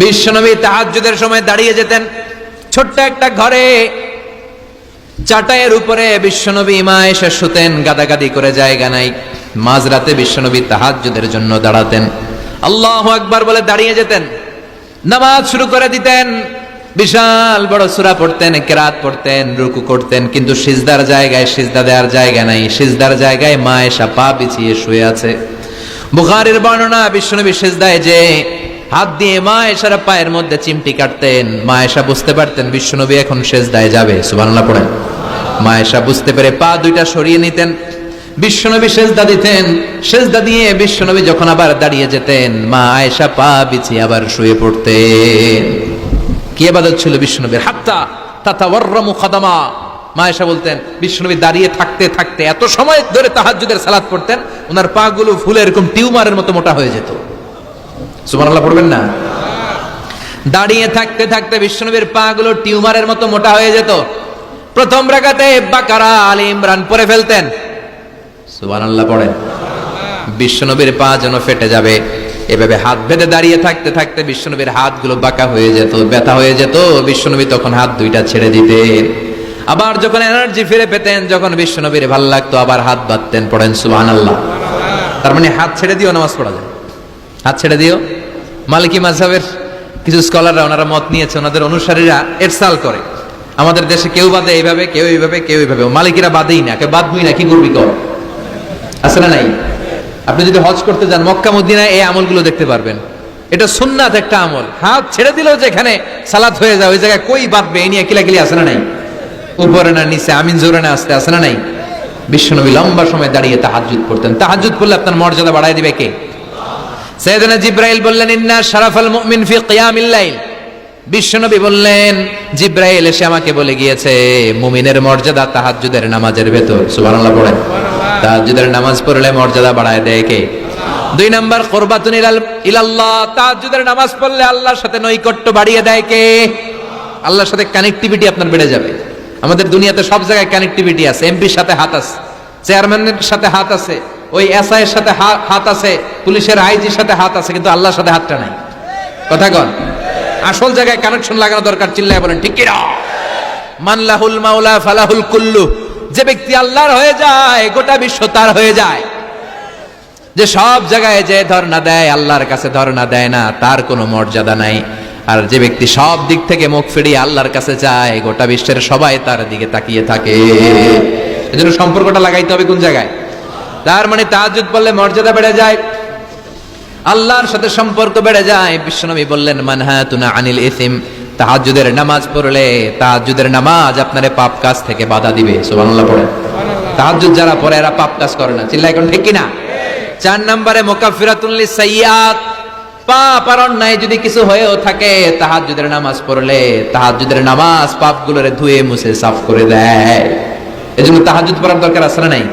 বিশ্বনবী তাহাজ্জুদের সময় দাঁড়িয়ে যেতেন ছোট্ট একটা ঘরে, চাটাইয়ের উপরে বিশ্বনবী মা এসে শুতেন, গাদাগাদি করে জায়গা নাই। মাঝরাতে বিশ্বনবী তাহাজ্জুদের জন্য দাঁড়াতেন, আল্লাহু আকবার বলে দাঁড়িয়ে যেতেন, নামাজ শুরু করে দিতেন। বিশাল বড় সূরা পড়তেন, কিরাত পড়তেন, রুকু করতেন, কিন্তু সিজদার জায়গায় সিজদা দেওয়ার জায়গা নাই। সিজদার জায়গায় মা এসা পা বিছিয়ে শুয়ে আছে। বুখারীর বর্ণনা, বিশ্বনবী সিজদায় যে হাত দিয়ে মা এসার পায়ের মধ্যে চিমটি কাটতেন, মা এসা বুঝতে পারতেন বিশ্বনবী এখন সিজদায় যাবে। সুবহানাল্লাহ পড়েন। মা এসা বুঝতে পেরে পা দুইটা সরিয়ে নিতেন, বিশ্বনবী সিজদা দিতেন। সিজদা দিয়ে বিশ্বনবী যখন আবার দাঁড়িয়ে যেতেন, মা আয়েশা পা বিছিয়ে আবার শুয়ে পড়তেন। কি ইবাদত ছিল বিশ্বনবীর! হাত্তা তাতাওয়াররামু খাদামা। মা আয়েশা বলতেন বিশ্বনবী দাঁড়িয়ে থাকতে থাকতে এত সময় ধরে তাহাজ্জুদের সালাত পড়তেন, ওনার পা গুলো ফুলে এরকম টিউমারের মতো মোটা হয়ে যেত। সুবহানাল্লাহ পড়বেন না? দাঁড়িয়ে থাকতে থাকতে বিশ্বনবীর পা গুলো টিউমারের মতো মোটা হয়ে যেত। প্রথম রাকাতে বাকারা, আলে ইমরান পড়ে ফেলতেন। সুবহানাল্লাহ পড়েন। বিশ্বনবীর পা যেন ফেটে যাবে, এভাবে হাত বেঁধে দাঁড়িয়ে থাকতে থাকতে বিশ্বনবীর হাতগুলো বাঁকা হয়ে যেত, ব্যথা হয়ে যেত। বিশ্বনবী তখন হাত দুইটা ছেড়ে দিতেন। আবার যখন এনার্জি ফিরে পেতেন, যখন বিশ্বনবীর ভাল লাগতো, আবার হাত বাঁধতেন। পড়েন সুবহানাল্লাহ। তার মানে হাত ছেড়ে দিও নামাজ পড়া যায়, হাত ছেড়ে দিও। মালিকি মাযহাবের কিছু স্কলাররা ওনারা মত নিয়েছে, ওনাদের অনুসারীরা এরসাল করে, আমাদের দেশে কেউ বাদে এইভাবে, কেউ এইভাবে, কেউ এইভাবে। মালিকিরা বাদেই না, কেউ বাদবই না, কি করবি কর, আছে না নাই? আপনি যদি হজ করতে যান মক্কা মদিনায় এই আমলগুলো দেখতে পারবেন। এটা সুন্নাত একটা আমল। হাত ছেড়ে দিলেও যেখানে সালাত হয়ে যায় ওই জায়গায় কই বাঁধবে এই নিয়ে কিলাকিলি আছে না নাই? উপরে না নিচে, আমিন জোরে না আসতে, আছে না নাই? বিশ্বনবী লম্বা সময় দাঁড়িয়ে তাহাজ্জুদ পড়তেন। তাহাজ্জুদ পড়লে আপনার মর্যাদা বাড়ায় দিবে কে? সাইয়েদনা জিবরাইল বললেন, ইন্না শারাফাল মুমিন ফি কিয়ামিল লাইল। বিশ্বনবী বললেন, জিবরাইল এসে আমাকে বলে গিয়েছে মুমিনের মর্যাদা তাহাজ্জুদের নামাজের ভেতর। সুবহানাল্লাহ পড়েন। তাহাজ্জুদের নামাজ পড়লে মর্যাদা বাড়ায় দেয় কে? 2 নাম্বার, কুরবাতুন ইলাল্লাহ। তাহাজ্জুদের নামাজ পড়লে আল্লাহর সাথে নৈকট্য বাড়িয়ে দেয় কে? আল্লাহর সাথে কানেক্টিভিটি আপনার বেড়ে যাবে। আমাদের দুনিয়াতে সব জায়গায় কানেক্টিভিটি আছে। এমপির সাথে হাত আছে, চেয়ারম্যানের সাথে হাত আছে, ওই এসআই এর সাথে হাত আছে, পুলিশের আইজির সাথে হাত আছে, কিন্তু আল্লাহর সাথে হাতটা নাই। কথা কন। আসল জায়গায় কানেকশন লাগানো দরকার। চিল্লায় বলেন ঠিক কি না? মান লাহুল মাওলা ফালাহুল কুল্লু। যে ব্যক্তি আল্লাহর হয়ে যায় গোটা বিশ্ব তার হয়ে যায়। যে সব জায়গায় যে ধর্ণা দেয় আল্লাহর কাছে ধর্ণা দেয় না, তার কোনো মর্যাদা নাই। আর যে ব্যক্তি সব দিক থেকে মুখ ফিরিয়ে আল্লাহর কাছে যায়, গোটা বিশ্বের সবাই তার দিকে তাকিয়ে থাকে। এজন্য সম্পর্কটা লাগাইতে হবে কোন জায়গায়? তার মানে তাহাজ্জুদ পড়লে মর্যাদা বেড়ে যায়, আল্লাহর সাথে সম্পর্ক বেড়ে যায়। বিশ্বনবী বললেন, মানহাতুনা আনিল ইসম। তাহাজ্জুদের নামাজ পড়লে, তাহাজ্জুদের নামাজ আপনারে পাপ কাজ থেকে বাধা দিবে। সুবহানাল্লাহ পড়েন। তাহাজ্জুদ যারা পড়ে এরা পাপ কাজ করে না। চিল্লায় এখন ঠিক কি না? 4 নম্বরে মুকাফফিরাতুল লিসাইয়্যাত। পাপ আর অন্যায় যদি কিছু হয়েও থাকে, তাহাজ্জুদের নামাজ পড়লে তাহাজ্জুদের নামাজ পাপগুলোরে ধুয়ে মুছে সাফ করে দেয়। এজন্য তাহাজ্জুদ পড়ার দরকার আছে না নাই?